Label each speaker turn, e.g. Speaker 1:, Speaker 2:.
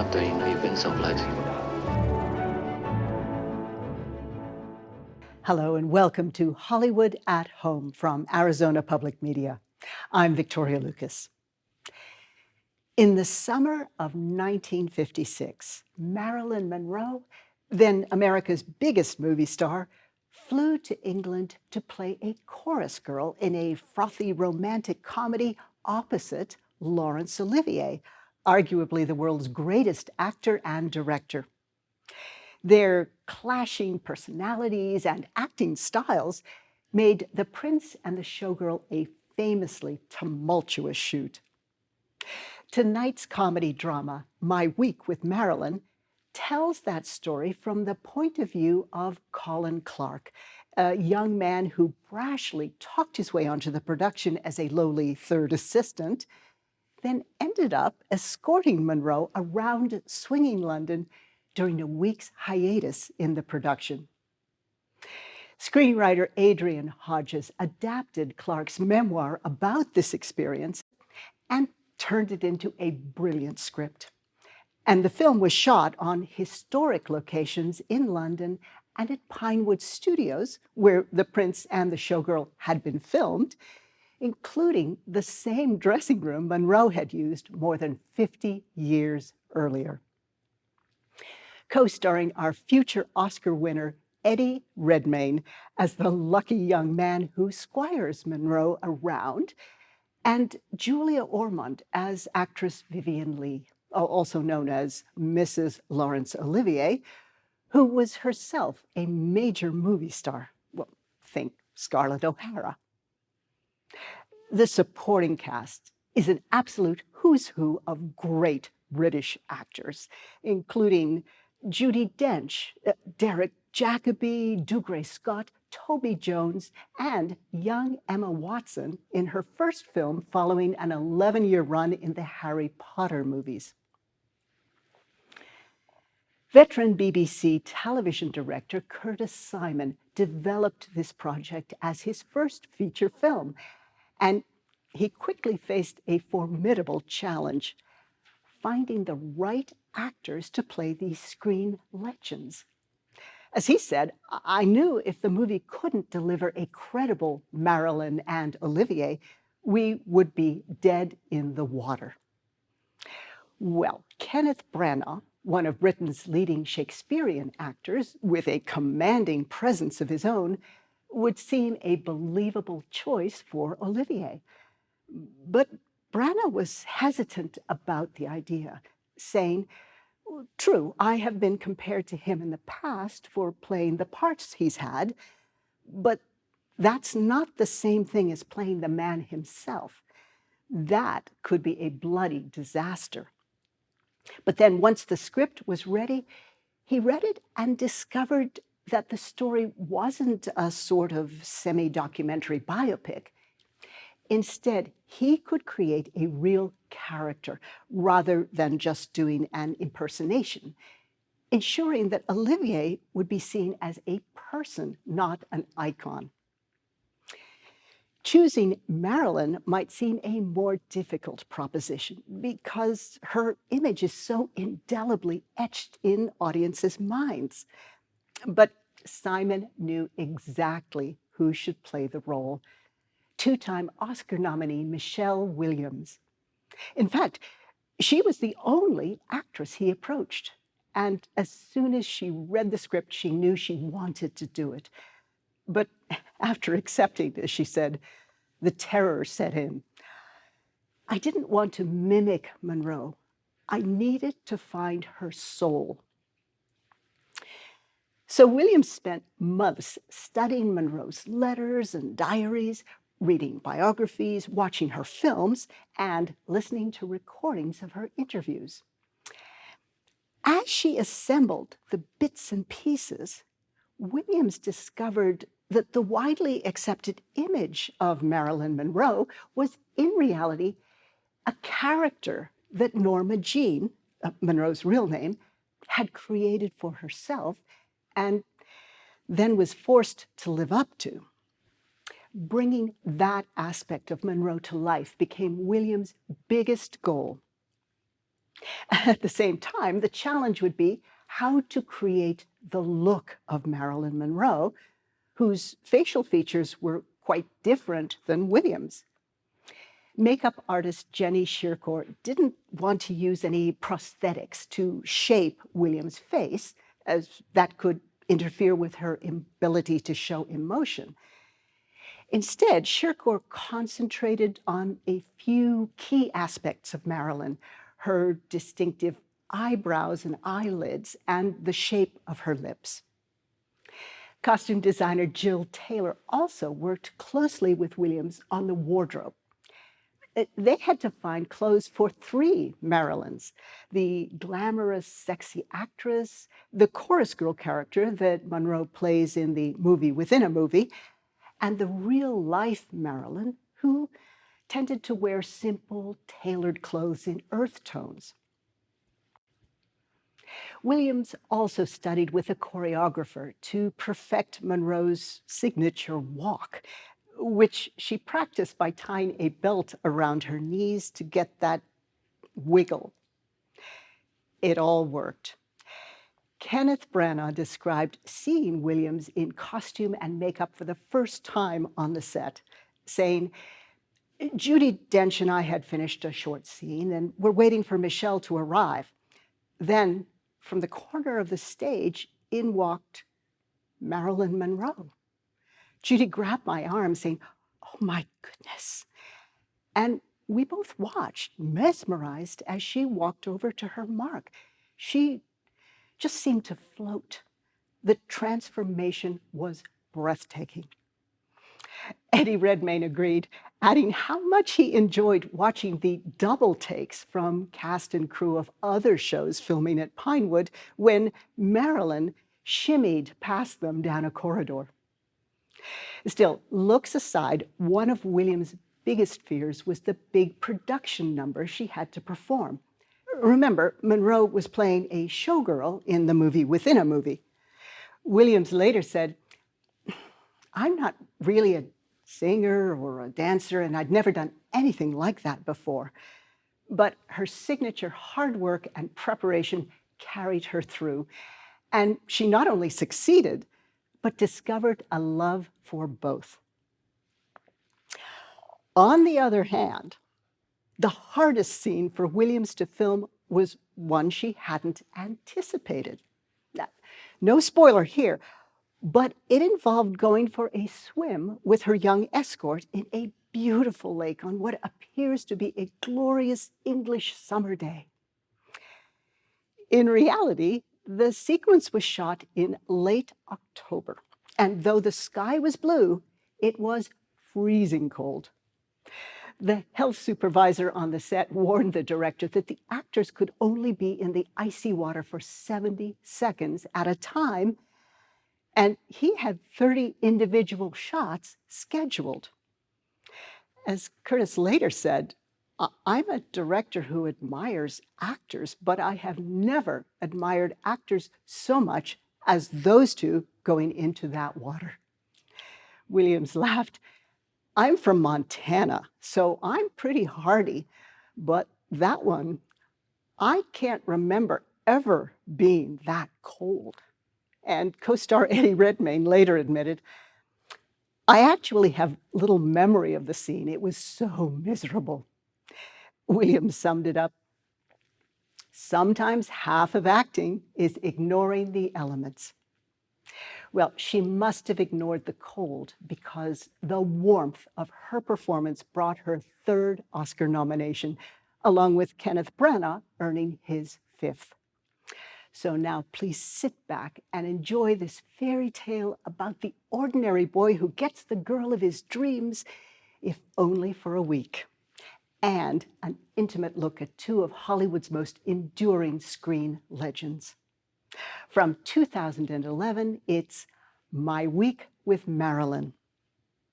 Speaker 1: 集突然可以冰手例子。
Speaker 2: Hello and welcome to Hollywood at Home from Arizona Public Media. I'm Victoria Lucas. In the summer of 1956, Marilyn Monroe, then America's biggest movie star, flew to England to play a chorus girl in a frothy romantic comedy opposite Laurence Olivier, arguably the world's greatest actor and director. Their clashing personalities and acting styles made The Prince and the Showgirl a famously tumultuous shoot. Tonight's comedy drama, My Week with Marilyn, tells that story from the point of view of Colin Clark, a young man who brashly talked his way onto the production as a lowly third assistant, then ended up escorting Monroe around swinging London during a week's hiatus in the production. Screenwriter Adrian Hodges adapted Clark's memoir about this experience and turned it into a brilliant script. And the film was shot on historic locations in London and at Pinewood Studios, where The Prince and the Showgirl had been filmed, including the same dressing room Monroe had used more than 50 years earlier. Co-starring our future Oscar winner, Eddie Redmayne, as the lucky young man who squires Monroe around, and Julia Ormond as actress Vivien Leigh, also known as Mrs. Laurence Olivier, who was herself a major movie star. Well, think Scarlett O'Hara. The supporting cast is an absolute who's who of great British actors, including Judi Dench, Derek Jacobi, Dougray Scott, Toby Jones, and young Emma Watson in her first film following an 11-year run in the Harry Potter movies. Veteran BBC television director Curtis Simon developed this project as his first feature film, and he quickly faced a formidable challenge: finding the right actors to play these screen legends. As he said, I knew if the movie couldn't deliver a credible Marilyn and Olivier, we would be dead in the water. Well, Kenneth Branagh, one of Britain's leading Shakespearean actors with a commanding presence of his own, would seem a believable choice for Olivier. But Branagh was hesitant about the idea, saying, "True, I have been compared to him in the past for playing the parts he's had, but that's not the same thing as playing the man himself. That could be a bloody disaster." But then once the script was ready, he read it and discovered that the story wasn't a sort of semi-documentary biopic. Instead, he could create a real character rather than just doing an impersonation, ensuring that Olivier would be seen as a person, not an icon. Choosing Marilyn might seem a more difficult proposition because her image is so indelibly etched in audiences' minds. But Simon knew exactly who should play the role: two-time Oscar nominee Michelle Williams. In fact, she was the only actress he approached. And as soon as she read the script, she knew she wanted to do it. But after accepting, as she said, the terror set in. I didn't want to mimic Monroe. I needed to find her soul. So Williams spent months studying Monroe's letters and diaries, reading biographies, watching her films, and listening to recordings of her interviews. As she assembled the bits and pieces, Williams discovered that the widely accepted image of Marilyn Monroe was in reality a character that Norma Jean, Monroe's real name, had created for herself and then was forced to live up to. Bringing that aspect of Monroe to life became Williams' biggest goal. At the same time, the challenge would be how to create the look of Marilyn Monroe, whose facial features were quite different than Williams. Makeup artist Jenny Shirkor didn't want to use any prosthetics to shape Williams' face, as that could interfere with her ability to show emotion. Instead, Shirkor concentrated on a few key aspects of Marilyn: her distinctive eyebrows and eyelids, and the shape of her lips. Costume designer Jill Taylor also worked closely with Williams on the wardrobe. They had to find clothes for three Marilyns: the glamorous, sexy actress, the chorus girl character that Monroe plays in the movie within a movie, and the real-life Marilyn, who tended to wear simple, tailored clothes in earth tones. Williams also studied with a choreographer to perfect Monroe's signature walk, which she practiced by tying a belt around her knees to get that wiggle. It all worked. Kenneth Branagh described seeing Williams in costume and makeup for the first time on the set, saying, "Judi Dench and I had finished a short scene and we're waiting for Michelle to arrive. Then, from the corner of the stage, in walked Marilyn Monroe. Judy grabbed my arm, saying, 'Oh my goodness.' And we both watched, mesmerized, as she walked over to her mark. She just seemed to float. The transformation was breathtaking." Eddie Redmayne agreed, adding how much he enjoyed watching the double takes from cast and crew of other shows filming at Pinewood when Marilyn shimmied past them down a corridor. Still, looks aside, one of Williams' biggest fears was the big production number she had to perform. Remember, Monroe was playing a showgirl in the movie within a movie. Williams later said, "I'm not really a singer or a dancer, and I'd never done anything like that before." But her signature hard work and preparation carried her through. And she not only succeeded, but discovered a love for both. On the other hand, the hardest scene for Williams to film was one she hadn't anticipated. Now, no spoiler here, but it involved going for a swim with her young escort in a beautiful lake on what appears to be a glorious English summer day. In reality, the sequence was shot in late October, and though the sky was blue, it was freezing cold. The health supervisor on the set warned the director that the actors could only be in the icy water for 70 seconds at a time, and he had 30 individual shots scheduled. As Curtis later said, "I'm a director who admires actors, but I have never admired actors so much as those two going into that water." Williams laughed. "I'm from Montana, so I'm pretty hardy, but that one, I can't remember ever being that cold." And co-star Eddie Redmayne later admitted, "I actually have little memory of the scene. It was so miserable." Williams summed it up, "Sometimes half of acting is ignoring the elements." Well, she must have ignored the cold because the warmth of her performance brought her third Oscar nomination, along with Kenneth Branagh earning his fifth. So now please sit back and enjoy this fairy tale about the ordinary boy who gets the girl of his dreams, if only for a week, and an intimate look at two of Hollywood's most enduring screen legends. From 2011, it's My Week with Marilyn.